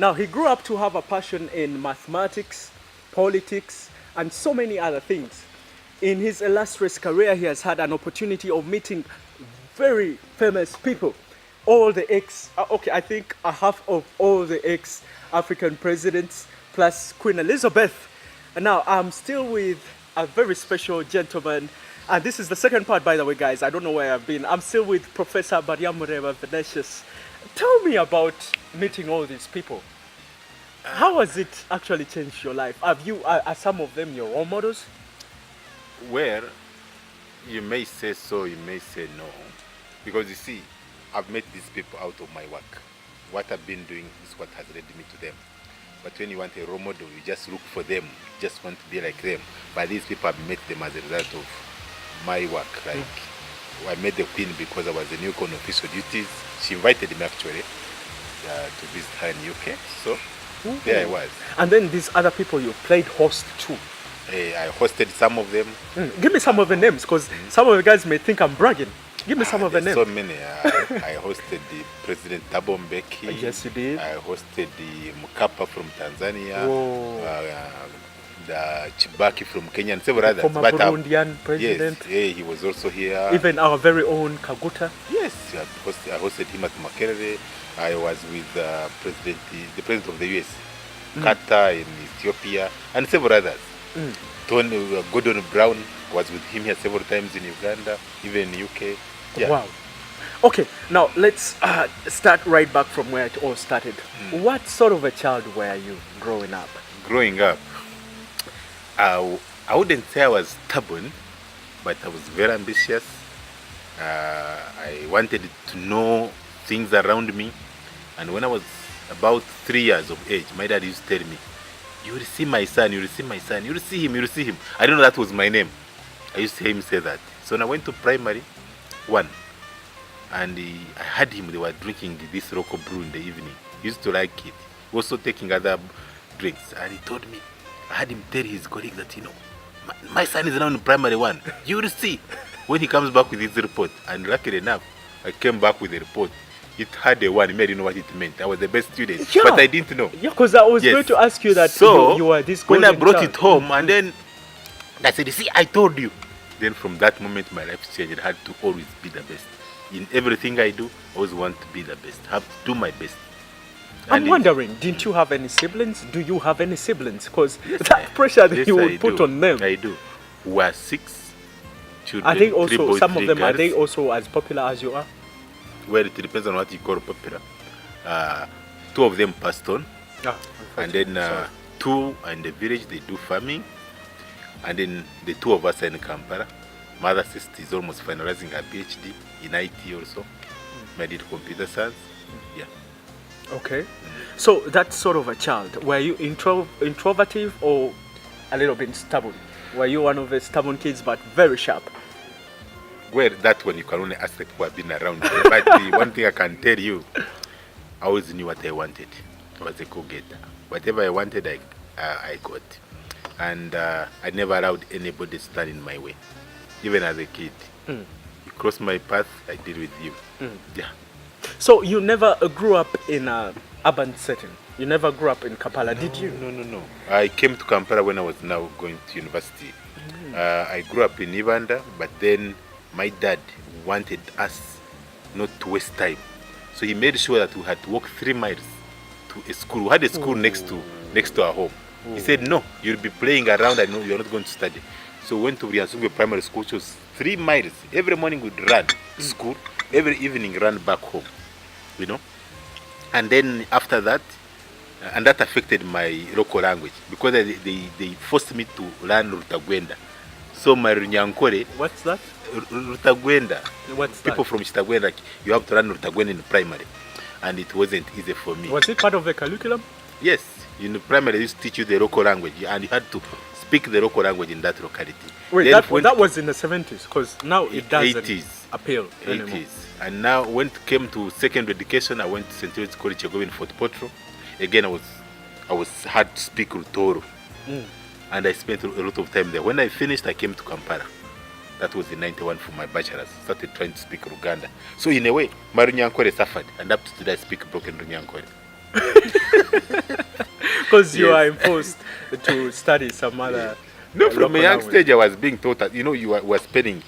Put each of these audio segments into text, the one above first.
Now, he grew up to have a passion in mathematics, politics, and so many other things. In his illustrious career, he has had an opportunity of meeting very famous people. All the I think a half of all the ex-African presidents, plus Queen Elizabeth. And now I'm still with a very special gentleman. And this is the second part, by the way, guys. I don't know where I've been. I'm still with Professor Baryamuleeba Venacius. Tell me about meeting all these people. How has it actually changed your life? Are some of them your role models? Well, you may say so, you may say no. Because you see, I've met these people out of my work. What I've been doing is what has led me to them. But when you want a role model, you just look for them, you just want to be like them. But these people, I've met them as a result of my work. Like, I met the Queen because I was a newcomer on official duties. She invited me actually to visit her in UK. So there I was. And then these other people you played host to. I hosted some of them. Give me some of the names, because some of the guys may think I'm bragging. Give me some of the names. So many. I hosted the President Thabo Mbeki. Yes, you did. I hosted the Mkapa from Tanzania. The Chibaki from Kenya and several others. Former Burundian president. Yes, he was also here. Even our very own Kaguta. Yes, I hosted him at Makerere. I was with the president of the US, Qatar in Ethiopia, and several others. Gordon Brown was with him here several times in Uganda, even in UK. Yeah. Wow. Okay, now let's start right back from where it all started. What sort of a child were you growing up? Growing up, I wouldn't say I was stubborn, but I was very ambitious. I wanted to know things around me. And when I was about 3 years of age, my dad used to tell me, "You will see my son, you will see my son, you will see him, you will see him." I don't know that was my name. I used to hear him say that. So when I went to primary 1, and I had him, they were drinking this local brew in the evening. He used to like it. Also taking other drinks. And he told me, I had him tell his colleagues that, my son is now in primary 1. You will see. When he comes back with his report, and luckily enough, I came back with a report. It had a 1. I didn't know what it meant. I was the best student, but I didn't know. Yeah, because I was going to ask you that. So you were this when I brought child. it home, and then I said, "See, I told you." Then from that moment, my life changed. I had to always be the best. In everything I do, I always want to be the best. I have to do my best. I'm wondering, didn't you have any siblings? Do you have any siblings? Because that pressure that you would put on them. I do. We are 6 children. Are they also, 3 boys, some of 3 them, girls. are they also as popular as you are? Well, it depends on what you call popular. 2 of them passed on. And then 2 are in the village, they do farming. And then the 2 of us are in Kampala. My other sister is almost finalizing her PhD in IT also. I did computer science. Yeah. Okay. So that sort of a child, were you introverted or a little bit stubborn? Were you one of the stubborn kids but very sharp? Well, that one you can only ask the people who have been around. But the one thing I can tell you, I always knew what I wanted. I was a go-getter. Whatever I wanted, I got. And I never allowed anybody to stand in my way. Even as a kid. You cross my path, I deal with you. Yeah. So you never grew up in an urban setting? You never grew up in Kampala, did you? No. I came to Kampala when I was now going to university. I grew up in Ibanda, but then my dad wanted us not to waste time. So he made sure that we had to walk 3 miles to a school. We had a school next to our home. He said, "No, you'll be playing around. I know you're not going to study." So we went to Baryamuleeba Primary School, which was 3 miles. Every morning we'd run to school, every evening run back home, And then after that, and that affected my local language because they forced me to learn Rutagwenda. So my Runyankore. What's that? Rutagwenda. What's People that? from Chitagwenda, you have to learn Rutagwenda in primary. And it wasn't easy for me. Was it part of the curriculum? Yes. In the primary, they used to teach you the local language. And you had to speak the local language in that locality. Wait, that was in the 70s, because now it doesn't 80s. appeal anymore. 80s. And now when it came to secondary education, I went to St. Louis College in Fort Potro. Again, I was had to speak Rutoro. And I spent a lot of time there. When I finished, I came to Kampala. That was in 91 for my bachelor's. Started trying to speak Luganda. So in a way, my Runyankore suffered. And up to today, I speak broken Runyankore. Because you Yes. are imposed to study some other. No, from a local young language. stage, I was being taught that, were spending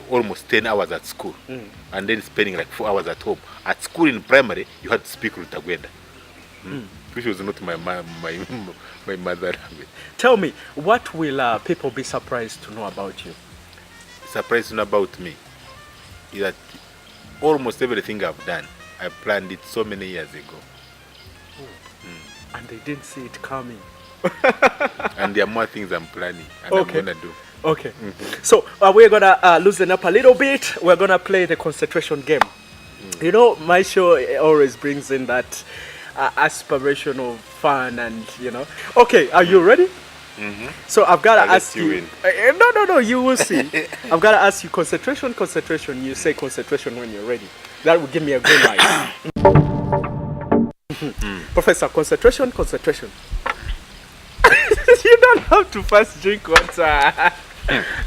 almost 10 hours at school and then spending like 4 hours at home. At school in primary, you had to speak Rutagwenda, which was not my mother language. Tell me, what will people be surprised to know about you? Surprising about me is that almost everything I've done, I planned it so many years ago. And they didn't see it coming. And there are more things I'm planning and Okay. I'm going to do. Okay. So we're going to loosen up a little bit. We're going to play the concentration game. You know, my show always brings in that aspiration of fun and, Okay, are you ready? So I've got to I'll let ask you you. win. No, you will see. I've got to ask you concentration. You say concentration when you're ready. That will give me a green light. Professor, concentration. You don't have to first drink water.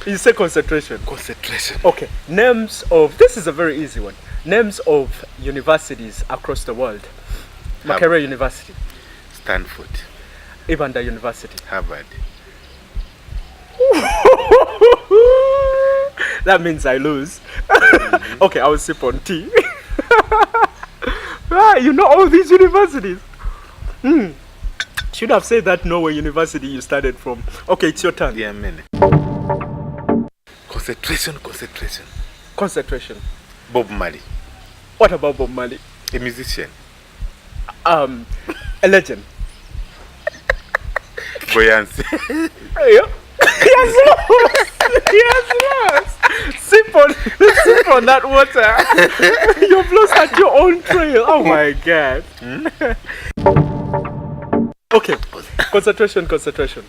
You say concentration. Concentration. Okay. This is a very easy one. Names of universities across the world. Makerere University. Stanford. Ibanda University. Harvard. That means I lose. Okay, I will sip on tea. You know all these universities. Should have said that Norway University you started from. Okay, it's your turn. There are many. Concentration. Concentration. Bob Marley. What about Bob Marley? A musician. A legend. Buoyancy. Yeah. He has lost. Sip on that water. You've lost at your own trail. Oh my God. Okay. Concentration.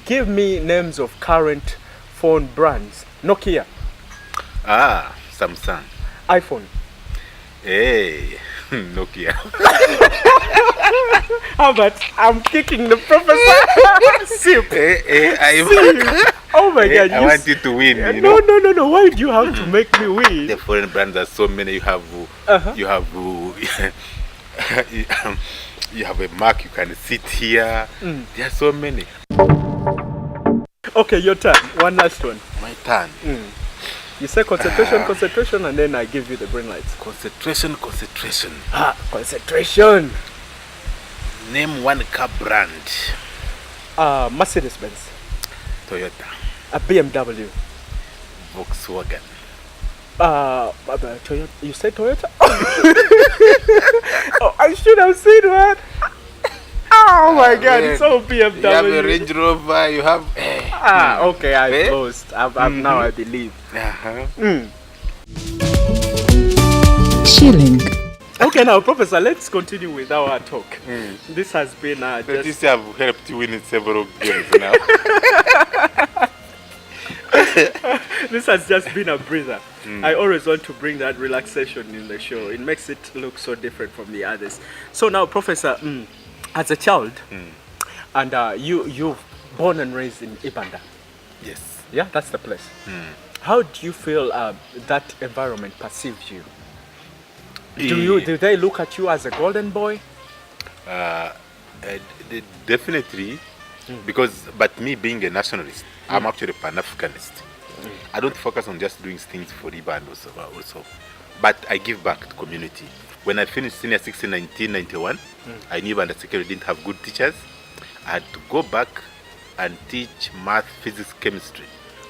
Give me names of current phone brands. Nokia. Samsung. iPhone. Hey, Nokia. How about I'm kicking the professor? Sip. Oh my God. I want you to win. No. Why do you have to make me win? The foreign brands are so many. You have you have a Mac. You can sit here. There are so many. Okay, your turn. One last one. My turn. You say concentration, and then I give you the green lights. Concentration. Concentration. Name one car brand. Mercedes-Benz. Toyota. A BMW. Volkswagen. Toyota. You said Toyota? Oh, I should have said what? Oh my God, it's all BMW. You have a Range Rover. You have. Okay, I've lost. Now I believe. Chilling. Okay, now, Professor, let's continue with our talk. This has been This have helped you win in several games now. This has just been a breather. I always want to bring that relaxation in the show. It makes it look so different from the others. So now, Professor, as a child, and you're born and raised in Ibanda. Yes. Yeah, that's the place. How do you feel that environment perceives you? Do they look at you as a golden boy? Definitely, but me being a nationalist, I'm actually a Pan-Africanist. I don't focus on just doing things for Ibanda also, but I give back to community. When I finished Senior 6 in 1991, I knew Ibanda Secondary didn't have good teachers. I had to go back and teach math, physics, chemistry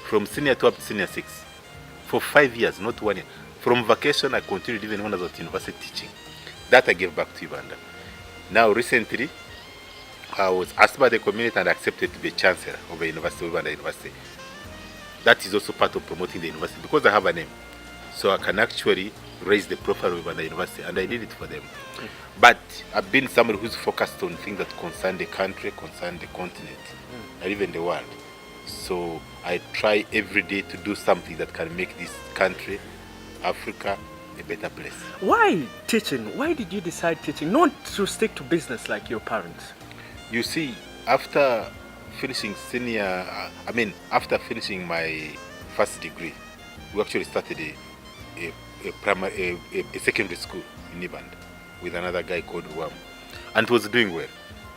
from Senior 2 up to Senior 6 for 5 years, not 1 year. From vacation, I continued even when I was at university teaching. That I gave back to Ibanda. Now, recently, I was asked by the community and accepted to be a chancellor of a university, Ibanda University. That is also part of promoting the university because I have a name. So I can actually raise the profile of Ibanda University, and I did it for them. But I've been somebody who's focused on things that concern the country, concern the continent, and even the world. So I try every day to do something that can make this country, Africa, a better place. Why teaching? Why did you decide teaching? Not to stick to business like your parents. You see, after finishing after finishing my first degree, we actually started a secondary school in Ibanda. with another guy called Wam, and was doing well.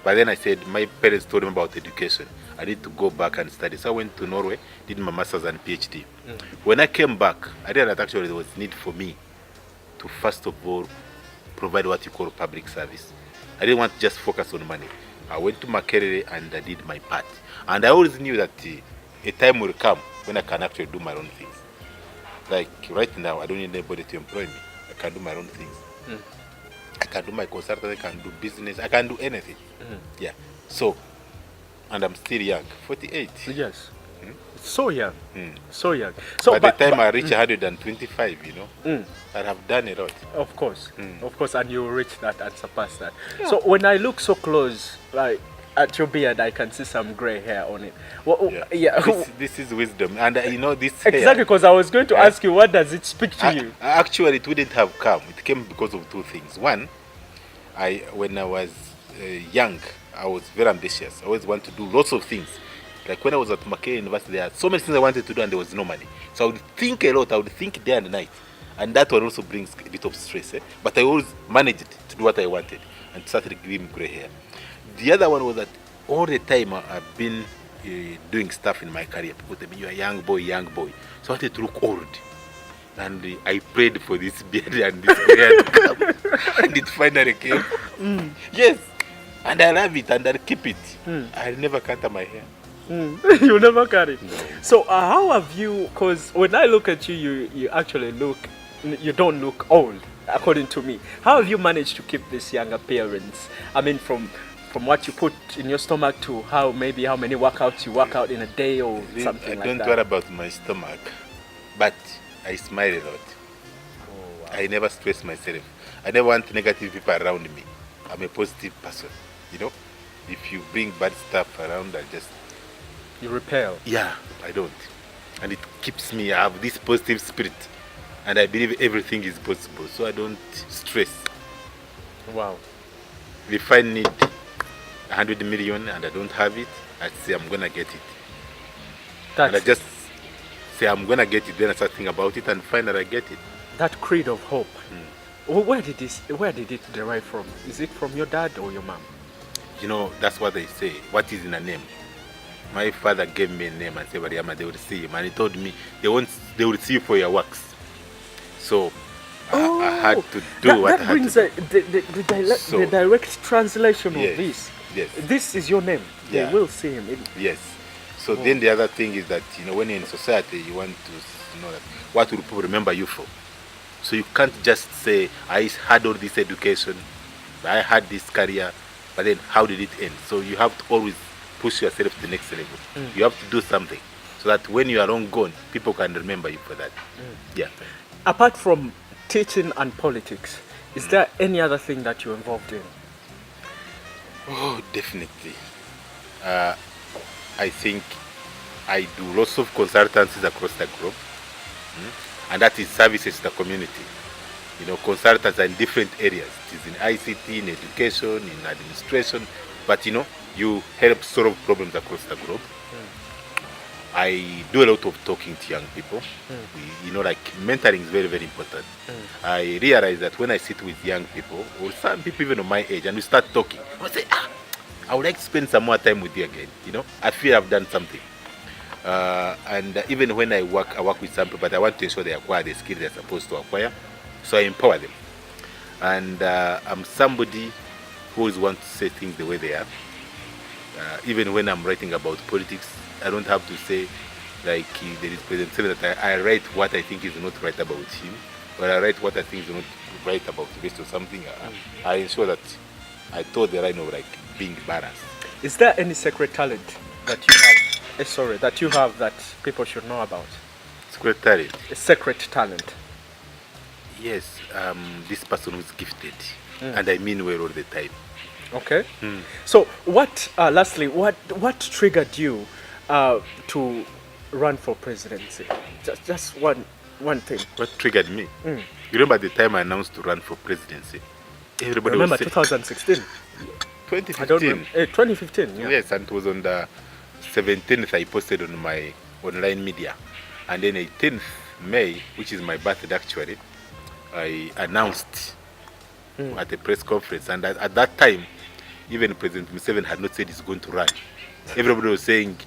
But then I said, my parents told me about education. I need to go back and study. So I went to Norway, did my master's and PhD. When I came back, I realized that actually there was need for me to first of all provide what you call public service. I didn't want to just focus on money. I went to Makerere and I did my part. And I always knew that a time will come when I can actually do my own things. Like right now, I don't need anybody to employ me. I can do my own things. I can do my consulting, I can do business, I can do anything. Yeah. So, and I'm still young, 48. Yes. So young. So young. So by the time I reach 125, I have done a lot. Of course. Of course, and you will reach that and surpass that. Yeah. So when I look so close, like at your beard, I can see some gray hair on it. Well, yeah. This is wisdom. And this exactly, hair, because I was going to ask you, what does it speak to you? Actually, it wouldn't have come. It came because of two things. One, when I was young, I was very ambitious. I always wanted to do lots of things. Like when I was at Makerere University, there are so many things I wanted to do and there was no money. So I would think a lot. I would think day and night. And that one also brings a bit of stress. But I always managed to do what I wanted and started giving me gray hair. The other one was that all the time I've been doing stuff in my career. People tell me, you're a young boy. So I wanted to look old. And I prayed for this beard and this hair to come. And it finally came. Yes. And I love it and I'll keep it. I'll never cut my hair. You never cut it. No. So how have you, because when I look at you, you actually you don't look old, according to me. How have you managed to keep this young appearance? I mean, from what you put in your stomach to how many workouts you work out in a day or something like that. I don't worry about my stomach, but I smile a lot. Oh, wow. I never stress myself. I never want negative people around me. I'm a positive person, If you bring bad stuff around, You repel. Yeah, I don't. And it keeps me, I have this positive spirit. And I believe everything is possible, so I don't stress. Wow. If I need 100 million and I don't have it, I say I'm going to get it. And I just say I'm going to get it, then I start thinking about it and finally I get it. That creed of hope, where did it derive from? Is it from your dad or your mom? That's what they say. What is in a name? My father gave me a name and said, Baryamuleeba, they will see him. And he told me, they will see you for your works. So I had to do what I had to do. That brings the direct translation of this. Yes. This is your name. Yeah. They will see him. Yes. So then the other thing is that, when you're in society, you want to know that what will people remember you for? So you can't just say, I had all this education, I had this career, but then how did it end? So you have to always push yourself to the next level. You have to do something so that when you are long gone, people can remember you for that. Yeah. Apart from teaching and politics, is there any other thing that you're involved in? Oh, definitely. I think I do lots of consultancies across the globe, and that is services to the community. Consultants are in different areas. It is in ICT, in education, in administration, but you help solve problems across the globe. I do a lot of talking to young people. Mentoring is very, very important. I realize that when I sit with young people, or some people even of my age, and we start talking, I say, I would like to spend some more time with you again. I feel I've done something. And even when I work with some people, but I want to ensure they acquire the skills they're supposed to acquire. So I empower them. And I'm somebody who always wants to say things the way they are. Even when I'm writing about politics, I don't have to say, like there is President Seven, that I write what I think is not right about him, or I write what I think is not right about based on something. I ensure that I told the line of being balanced. Is there any secret talent that you have? That you have that people should know about? Secret talent? A secret talent. Yes, this person who's gifted, and I mean well all the time. Okay. So, lastly, what triggered you to run for presidency? Just one thing. What triggered me? You remember the time I announced to run for presidency? Everybody remember was 2016? 2015. 2015, yeah. Yes, and it was on the 17th I posted on my online media. And then 18th May, which is my birthday actually, I announced at a press conference, and at that time, even President Museveni had not said he's going to run. Everybody was saying,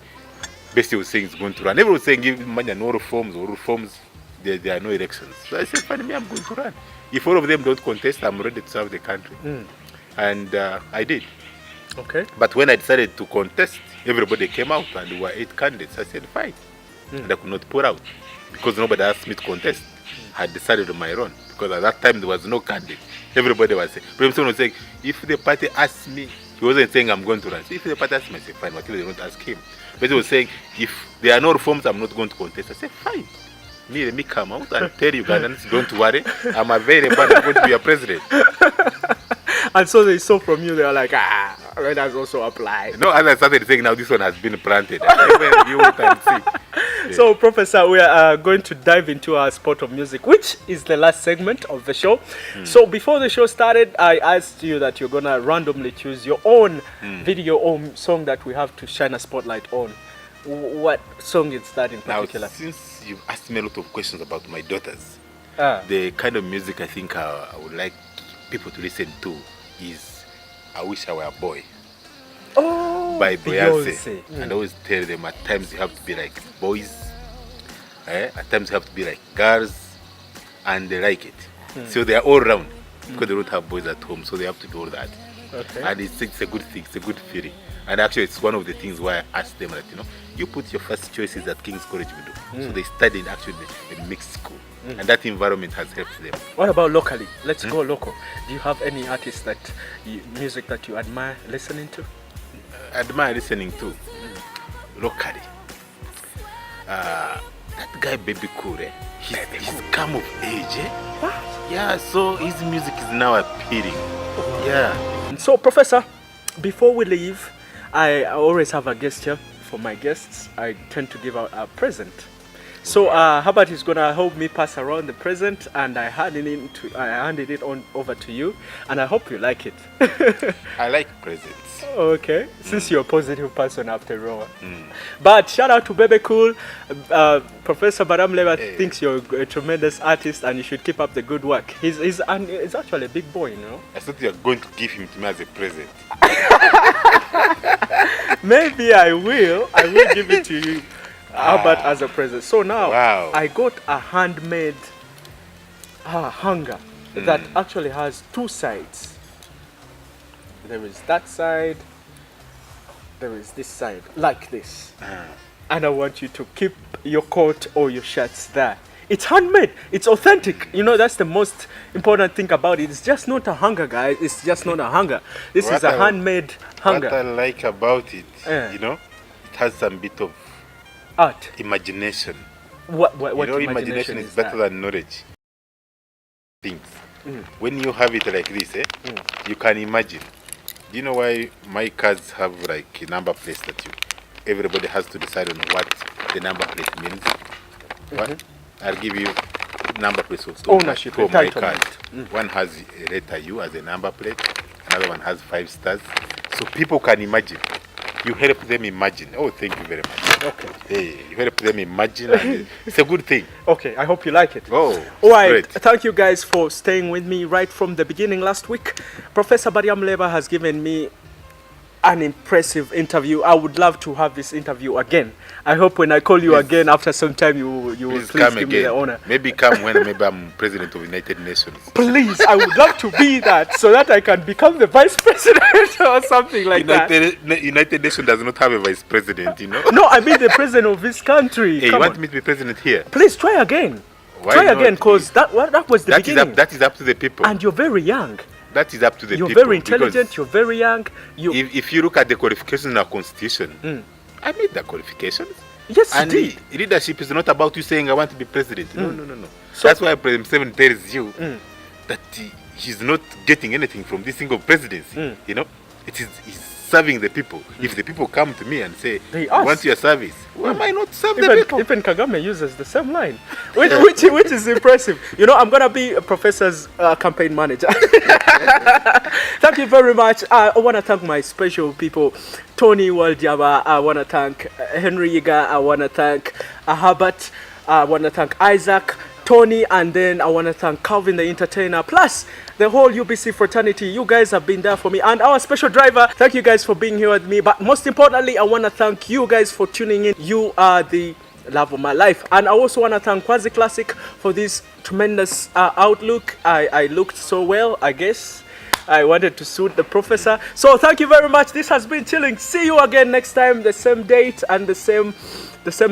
basically was saying he's going to run. Everyone was saying, give him no reforms, there are no elections. So I said, fine, me, I'm going to run. If all of them don't contest, I'm ready to serve the country. And I did. Okay. But when I decided to contest, everybody came out and there were 8 candidates. I said, fine. And I could not pull out because nobody asked me to contest. I had decided on my own because at that time there was no candidate. Everybody was saying, President was saying, if the party asks me, he wasn't saying I'm going to run. So if the party asks me, I said, fine, whatever they don't ask him. But he was saying, if there are no reforms, I'm not going to contest. I said, fine. Let me come out and tell you Ugandans, don't worry, I'm available, I'm going to be a president. And so they saw from you, they were like, let us also apply. No, as I started saying, now this one has been planted. You wait and see. Yeah. So, Professor, we are going to dive into our sport of music, which is the last segment of the show. So, before the show started, I asked you that you're going to randomly choose your own video or song that we have to shine a spotlight on. What song is that in particular? Now, since you've asked me a lot of questions about my daughters, the kind of music I think I would like people to listen to is I Wish I Were a Boy. By Beyonce. And I always tell them at times you have to be like boys, at times you have to be like girls, and they like it. So they are all round because they don't have boys at home, so they have to do all that. Okay. And it's a good thing, it's a good feeling. And actually, it's one of the things why I asked them that, you put your first choices at King's College Middle. So they studied actually a mixed school. And that environment has helped them. What about locally? Let's go local. Do you have any artists that music that you admire listening to? Admire listening to locally. That guy Baby Cool, he's come of age. What? Yeah, so his music is now appealing. Yeah. So, Professor, before we leave, I always have a guest here. For my guests, I tend to give out a present. So, how about he's gonna help me pass around the present, and I handed it on over to you, and I hope you like it. I like presents. Okay, since you're a positive person after all. But shout out to Bebe Cool. Professor Baryamuleeba thinks you're a tremendous artist, and you should keep up the good work. He's actually a big boy, I thought you were going to give him to me as a present. Maybe I will give it to you. How about as a present? So now I got a handmade hanger that actually has 2 sides. There is that side, there is this side, like this. And I want you to keep your coat or your shirts there. It's handmade, it's authentic. That's the most important thing about it. It's just not a hanger, guys. It's just not a hanger. This is a handmade hanger. What I like about it, it has some bit of art. Imagination. What imagination is better than knowledge. Things. When you have it like this, you can imagine. Do you know why my cars have like a number plate that everybody has to decide on what the number plate means? What? I'll give you number plates of ownership for my cars. One has a letter U as a number plate, another one has 5 stars. So people can imagine. You help them imagine. Oh, thank you very much. Okay. Hey, you help them imagine. And it's a good thing. Okay, I hope you like it. Oh, all right. Great. Thank you guys for staying with me right from the beginning last week. Professor Baryamuleeba has given me an impressive interview. I would love to have this interview again. I hope when I call you again after some time, you will please give me the honor. Maybe come when maybe I'm president of the United Nations. Please, I would love to be that so that I can become the vice president or something like that. United Nations does not have a vice president, No, I mean the president of this country. Hey, you want me to be president here? Please try again. Why try not? again, because that was the beginning. That is up to the people. And you're very young. That is up to the people. You're very intelligent, you're very young. If you look at the qualifications in our constitution, I made the qualifications. Yes, and you did. Leadership is not about you saying I want to be president. No. So that's why President Museveni tells you that he's not getting anything from this single presidency. He's serving the people. If the people come to me and say, I want your service, why am I not serving the people? Even Kagame uses the same line, which is impressive. I'm going to be a professor's campaign manager. Thank you very much. I want to thank my special people, Tony Waljaba. I want to thank Henry Yiga. I want to thank Herbert. I want to thank Isaac, Tony, and then I want to thank Calvin the entertainer, plus the whole UBC fraternity. You guys have been there for me, and our special driver. Thank you guys for being here with me, but most importantly, I want to thank you guys for tuning in. You are the love of my life. And I also want to thank Quasi Classic for this tremendous outlook. I looked so well, I guess. I wanted to suit the professor. So thank you very much. This has been Chilling. See you again next time, the same date and the same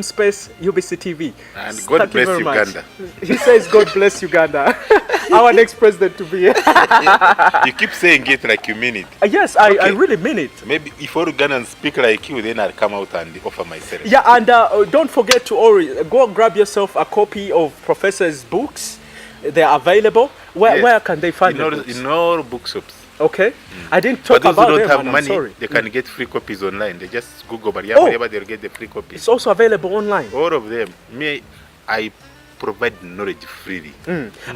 space, UBC TV. And God bless Uganda. He says God bless Uganda. Our next president to be here. You keep saying it like you mean it. Yes, I really mean it. Maybe if all Ugandans speak like you, then I'll come out and offer myself. Yeah, and don't forget to always go grab yourself a copy of Professor's books. They are available. Where can they find the books? In all bookshops. Okay. I didn't talk about them. But those who don't have money, sorry. they can get free copies online. They just Google Baryamuleeba, they'll get the free copies. It's also available online. All of them. I provide knowledge freely.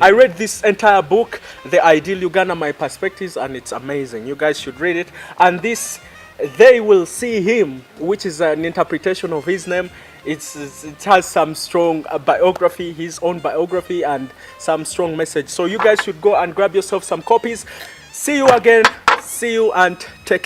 I read this entire book, The Ideal Uganda, My Perspectives, and it's amazing. You guys should read it. And this, They Will See Him, which is an interpretation of his name. It has some strong biography, his own biography, and some strong message. So you guys should go and grab yourself some copies. See you again. See you and take care.